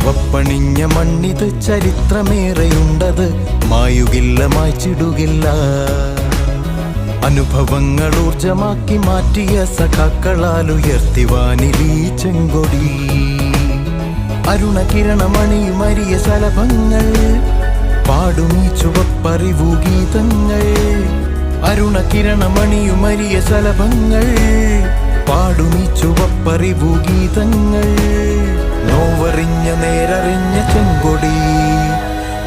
ചുവപ്പണിഞ്ഞ മണ്ണിത് ചരിത്രമേറെയുണ്ടത്, മായുകില്ല മായ്ച്ചിടുകില്ല. അനുഭവങ്ങൾ ഊർജമാക്കി മാറ്റിയ സഖാക്കളാൽ ഉയർത്തിവാനിലീ ചെങ്കൊടി. അരുണകിരണമണിയുമരിയ ശലഭങ്ങൾ പാടുമീ ചുവപ്പറിവു ഗീതങ്ങൾ. അരുണകിരണമണിയുമരിയ ശലഭങ്ങൾ പാടുമീ ചുവപ്പറിവു ഗീതങ്ങൾ. നോവറിഞ്ഞ നേരറിഞ്ഞ ചെങ്കൊടി,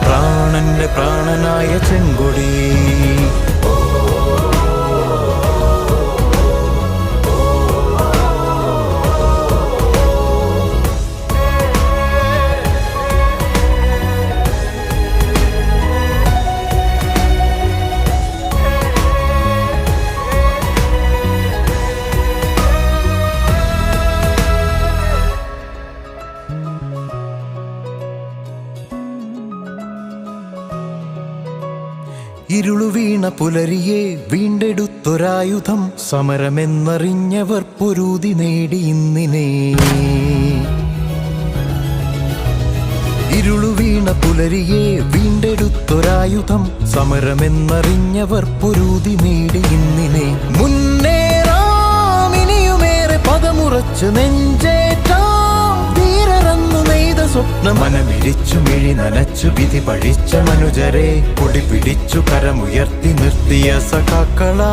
പ്രാണന്റെ പ്രാണനായ ചെങ്കൊടി. ഇരുളുവീണ പുലരിയെ വീണ്ടെടുത്തൊരായുധം, സമരമെന്നറിഞ്ഞവർ പൊരുതി നേടി ഇന്നിനെ. ഇരുളുവീണ പുലരിയെ വീണ്ടെടുത്തൊരായുധം, സമരമെന്നറിഞ്ഞവർ പൊരുതി നേടി ഇന്നിനെ. മുന്നേറാം ഇനിയുമേറെ പദമുറച്ച് നെഞ്ചേറ്റാം, ധീരറന്നു നെയ്ത സ്വപ്നം മനമിരിച്ചു മിഴി നനച്ചു വിധി പഴിച്ച മനുജരെ കൊടി പിടിച്ചു കരമുയർത്തി നിർത്തിയ സഖാക്കളാണാവേശം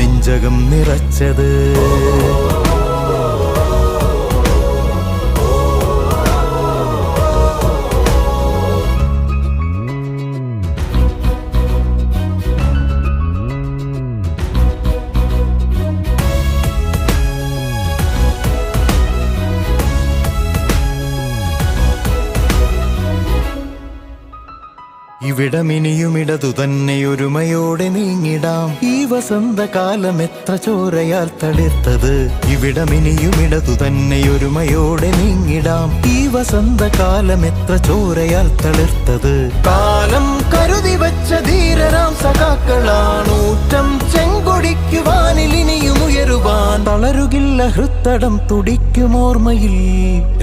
നെഞ്ചകം നിറച്ചത്. ഇവിടമിനിയുമിടതു തന്നെ ഒരുമയോടെ നീങ്ങിടാം, ഈ വസന്തകാലം എത്ര ചോരയാൽ തളിർത്തത്. ഇവിടമിനിയുമിടതു തന്നെ ഒരുമയോടെ നീങ്ങിടാം, ഈ വസന്തകാലം എത്ര ചോരയാൽ തളിർത്തത്. കാലം കരുതി വച്ച ധീരരാം സഖാക്കളാണൂറ്റം ചെങ്കൊടിക്കുവാനിൽ ഇനിയും ഉയരുവാൻ. തളരുകില്ല ഹൃത്തടം തുടിക്കുമോർമ്മയിൽ,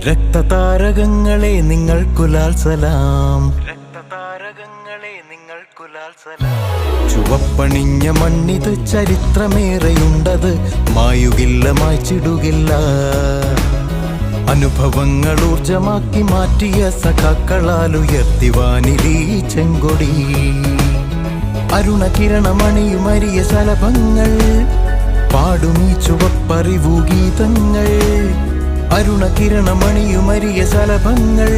രക്തതാരകങ്ങളെ നിങ്ങൾക്കുലാൽ സലാം. ചുവപ്പണിഞ്ഞ മണ്ണിത് ചരിത്രമേറെയുണ്ടത്, മായുകില്ല മായ്ച്ചിടുകില്ല. അനുഭവങ്ങൾ ഊർജമാക്കി മാറ്റിയ സഖാക്കളാൽ ഉയർത്തിവാനിലീ ചെങ്കൊടി. അരുണകിരണമണിയുമരിയ ശലഭങ്ങൾ പാടുമീ ചുവപ്പറിവു ഗീതങ്ങൾ. അരുണകിരണമണിയുമരിയ ശലഭങ്ങൾ